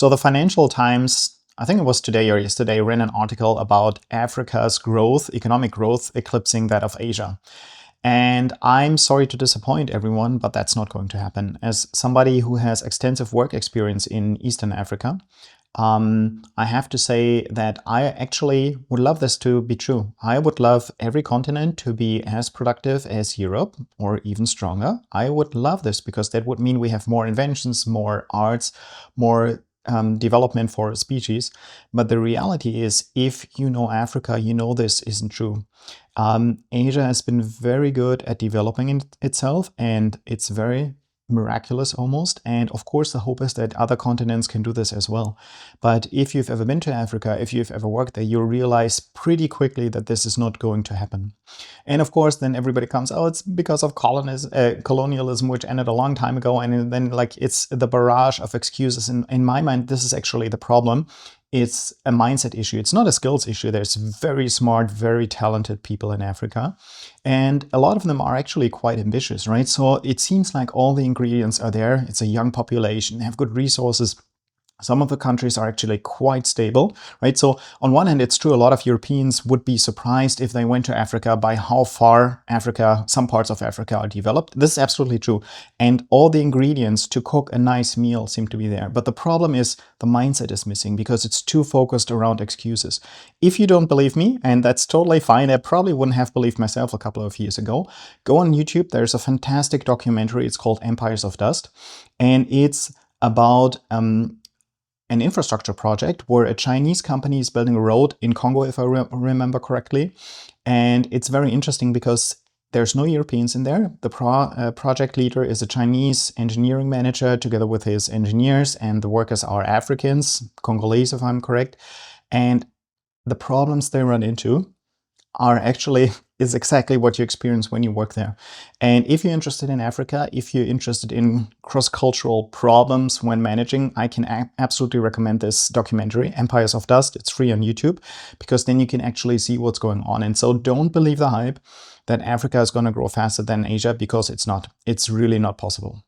So the Financial Times, I think it was today or yesterday, ran an article about Africa's growth, economic growth, eclipsing that of Asia. And I'm sorry to disappoint everyone, but that's not going to happen. As somebody who has extensive work experience in Eastern Africa, I have to say that I actually would love this to be true. I would love every continent to be as productive as Europe or even stronger. I would love this because that would mean we have more inventions, more arts, more development for a species. But the reality is, if you know Africa, you know this isn't true. Asia has been very good at developing itself, and it's very miraculous almost. And of course, the hope is that other continents can do this as well. But if you've ever been to Africa, if you've ever worked there, you'll realize pretty quickly that this is not going to happen. And of course, then everybody comes, oh, it's because of colonialism, which ended a long time ago. And then like it's the barrage of excuses. In my mind, this is actually the problem. It's a mindset issue. It's not a skills issue. There's very smart, very talented people in Africa. And a lot of them are actually quite ambitious, right? So it seems like all the ingredients are there. It's a young population, they have good resources. Some of the countries are actually quite stable, right? So on one hand, it's true, a lot of Europeans would be surprised if they went to Africa by how far Africa, some parts of Africa are developed. This is absolutely true. And all the ingredients to cook a nice meal seem to be there. But the problem is the mindset is missing because it's too focused around excuses. If you don't believe me, and that's totally fine, I probably wouldn't have believed myself a couple of years ago, go on YouTube. There's a fantastic documentary. It's called Empires of Dust. And it's about an infrastructure project where a Chinese company is building a road in Congo, if I remember correctly. And it's very interesting because there's no Europeans in there. The project leader is a Chinese engineering manager together with his engineers, and the workers are Africans, Congolese, if I'm correct. And the problems they run into are actually is exactly what you experience when you work there. And if you're interested in Africa, if you're interested in cross-cultural problems when managing, I can absolutely recommend this documentary, Empires of Dust. It's free on YouTube, because then you can actually see what's going on. And so don't believe the hype that Africa is going to grow faster than Asia, because it's not. It's really not possible.